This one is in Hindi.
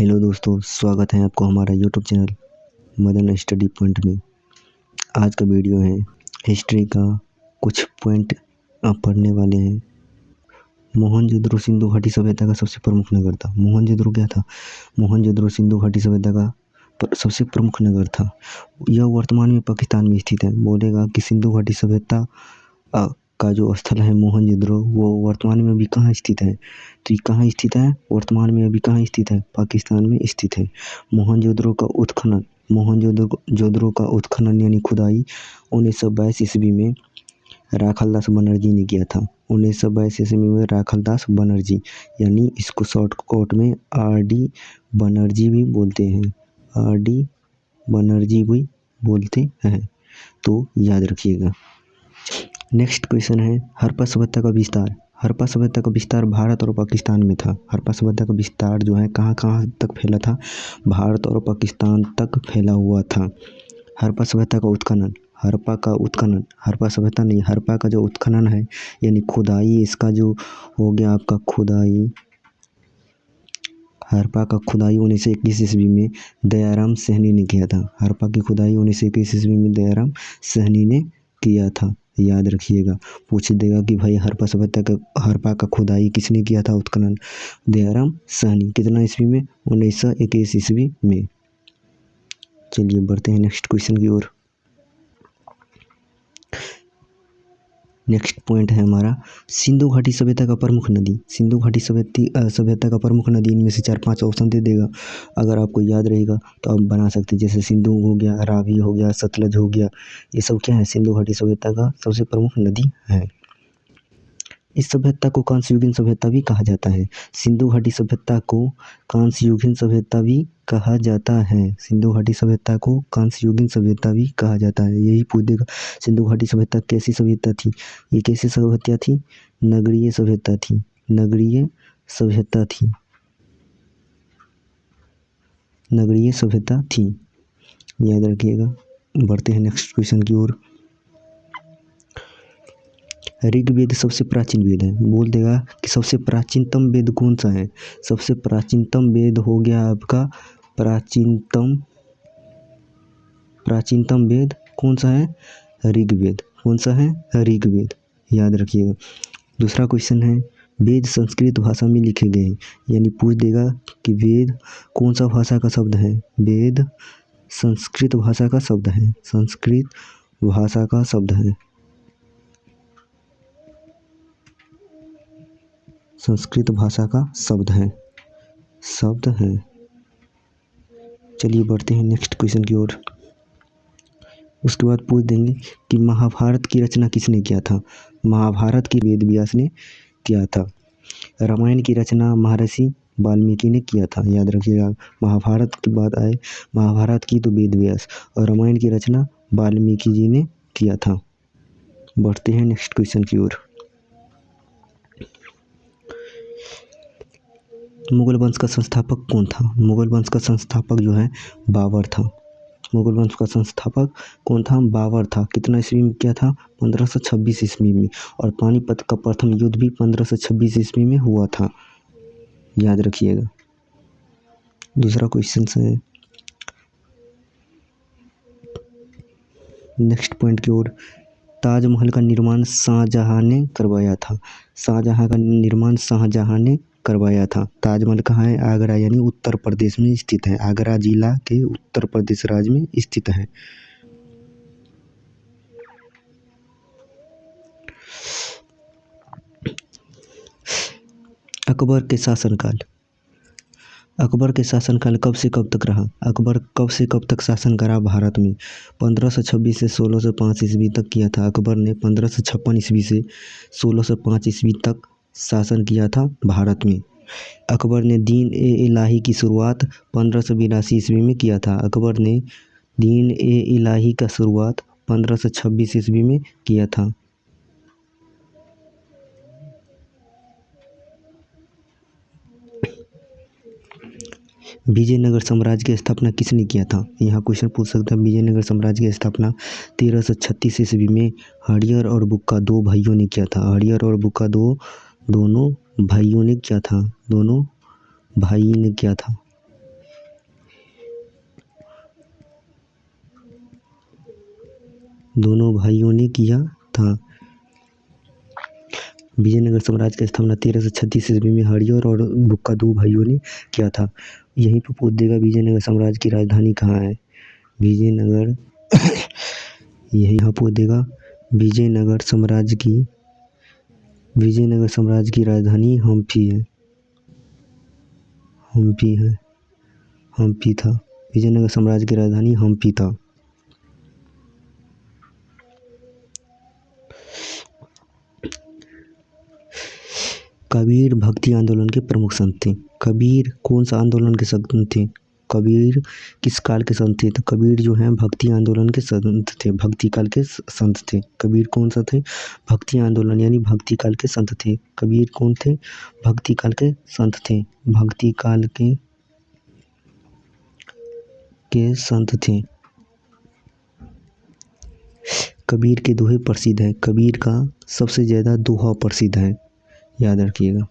हेलो दोस्तों, स्वागत है आपको हमारा YouTube channel Madan study point में। आज का वीडियो है हिस्ट्री का कुछ पॉइंट आप पढ़ने वाले हैं। मोहनजोदड़ो सिंधु घाटी सभ्यता का सबसे प्रमुख नगर था। मोहनजोदड़ो क्या था? मोहनजोदड़ो सिंधु घाटी सभ्यता का सबसे प्रमुख नगर था। यह वर्तमान में पाकिस्तान में स्थित है। बोलेगा कि सिंधु घाटी सभ्यता का जो स्थल है मोहनजोदड़ो, वो वर्तमान में अभी कहाँ स्थित है? तो ये कहाँ स्थित है? वर्तमान में अभी कहाँ स्थित है? पाकिस्तान में स्थित है। मोहनजोदड़ो का उत्खनन यानी खुदाई 1922 ईस्वी में राखालदास बनर्जी ने किया था। 1922 ईस्वी में राखालदास बनर्जी, यानी इसको शॉर्टकट में RD बनर्जी भी बोलते हैं। RD बनर्जी भी बोलते हैं, तो याद रखिएगा। नेक्स्ट क्वेश्चन है हड़प्पा सभ्यता का विस्तार। हड़प्पा सभ्यता का विस्तार भारत और पाकिस्तान में था। हड़प्पा सभ्यता का विस्तार जो है कहाँ कहाँ तक फैला था? भारत और पाकिस्तान तक फैला हुआ था। हड़प्पा सभ्यता का उत्खनन, हड़प्पा सभ्यता नहीं, हड़प्पा का जो उत्खनन है यानी खुदाई, इसका जो हो गया आपका खुदाई, हड़प्पा का खुदाई 1921 ईस्वी में दयाराम साहनी ने किया था। हड़प्पा की खुदाई 1921 ईस्वी में दयाराम साहनी ने किया था, याद रखिएगा। पूछ देगा कि भाई हड़प्पा का खुदाई किसने किया था उत्खनन? दयाराम साहनी। कितना ईस्वी में? 1921 ईस्वी में। चलिए बढ़ते हैं नेक्स्ट क्वेश्चन की ओर। नेक्स्ट पॉइंट है हमारा सिंधु घाटी सभ्यता का प्रमुख नदी। सिंधु घाटी सभ्यता का प्रमुख नदी, इनमें से 4-5 ऑप्शन दे देगा। अगर आपको याद रहेगा तो आप बना सकते हैं, जैसे सिंधु हो गया, रावी हो गया, सतलज हो गया। ये सब क्या है? सिंधु घाटी सभ्यता का सबसे प्रमुख नदी है। इस सभ्यता को कांस्य युगीन सभ्यता भी कहा जाता है। सिंधु घाटी सभ्यता को कांस्य युगीन सभ्यता भी कहा जाता है। सिंधु घाटी सभ्यता को कांस्य युगीन सभ्यता भी कहा जाता है। यही पूछ देगा सिंधु घाटी सभ्यता कैसी सभ्यता थी? ये कैसी सभ्यता थी? नगरीय सभ्यता थी। नगरीय सभ्यता थी। नगरीय सभ्यता थी, याद रखिएगा। बढ़ते हैं नेक्स्ट क्वेश्चन की ओर। ऋग्वेद सबसे प्राचीन वेद है। बोल देगा कि सबसे प्राचीनतम वेद कौन सा है? सबसे प्राचीनतम वेद हो गया आपका प्राचीनतम वेद कौन सा है? ऋग्वेद। कौन सा है? ऋग्वेद, याद रखिएगा। दूसरा क्वेश्चन है वेद संस्कृत भाषा में लिखे गए हैं। यानी पूछ देगा कि वेद कौन सा भाषा का शब्द है? वेद संस्कृत भाषा का शब्द है। संस्कृत भाषा का शब्द है। संस्कृत भाषा का शब्द है। चलिए बढ़ते हैं नेक्स्ट क्वेश्चन की ओर। उसके बाद पूछ देंगे कि महाभारत की रचना किसने किया था? महाभारत की वेद व्यास ने किया था। रामायण की रचना महर्षि वाल्मीकि ने किया था, याद रखिएगा। महाभारत की बात आए, महाभारत की तो वेद व्यास, और रामायण की रचना वाल्मीकि जी ने किया था। बढ़ते हैं नेक्स्ट क्वेश्चन की ओर। मुगल वंश का संस्थापक कौन था? मुगल वंश का संस्थापक जो है बाबर था। मुगल वंश का संस्थापक कौन था? बाबर था। कितना ईस्वी में किया था? 1526 ईस्वी में। और पानीपत का प्रथम युद्ध भी 1526 ईस्वी में हुआ था, याद रखिएगा। दूसरा क्वेश्चन है नेक्स्ट पॉइंट की ओर। ताजमहल का निर्माण शाहजहां ने करवाया था। शाहजहां का निर्माण शाहजहां ने करवाया था। ताजमहल कहाँ है? आगरा, यानी उत्तर प्रदेश में स्थित है। आगरा जिला के उत्तर प्रदेश राज्य में स्थित है। अकबर के शासनकाल। अकबर के शासनकाल कब से कब तक रहा? अकबर कब से कब तक शासन करा भारत में? 1526 से 1605 ईस्वी तक किया था। अकबर ने 1556 ईस्वी से 1605 ईस्वी तक शासन किया था भारत में। अकबर ने दीन-ए-इलाही की शुरुआत 1582 ईस्वी में किया था। अकबर ने दीन-ए-इलाही का शुरुआत 1526 ईस्वी में किया था। विजयनगर साम्राज्य की स्थापना किसने किया था? यहाँ क्वेश्चन पूछ सकता है। विजयनगर साम्राज्य की स्थापना 1336 ईस्वी में हरिहर और बुक्का दो भाइयों ने किया था। हरिहर और बुक्का दोनों भाइयों ने किया था। दोनों भाई ने किया था, दोनों भाइयों ने किया था। विजयनगर साम्राज्य की स्थापना 1336 ईस्वी में हरिहर और बुक्का दो भाइयों ने किया था। यहीं पर पूछ देगा विजयनगर साम्राज्य की राजधानी कहाँ है। विजयनगर यही यहाँ पूछ देगा विजयनगर साम्राज्य की राजधानी हम्पी है। हम्पी था। विजयनगर साम्राज्य की राजधानी हम्पी था। कबीर भक्ति आंदोलन के प्रमुख संत थे। कबीर कौन सा आंदोलन के संत थे। कबीर किस काल के संत थे। तो कबीर जो हैं भक्ति आंदोलन के संत थे, भक्ति काल के संत थे। कबीर कौन सा थे, भक्ति आंदोलन यानी भक्ति काल के संत थे। कबीर कौन थे, भक्ति काल के संत थे। भक्ति काल के संत थे। कबीर के दोहे प्रसिद्ध हैं। कबीर का सबसे ज़्यादा दोहा प्रसिद्ध है, याद रखिएगा।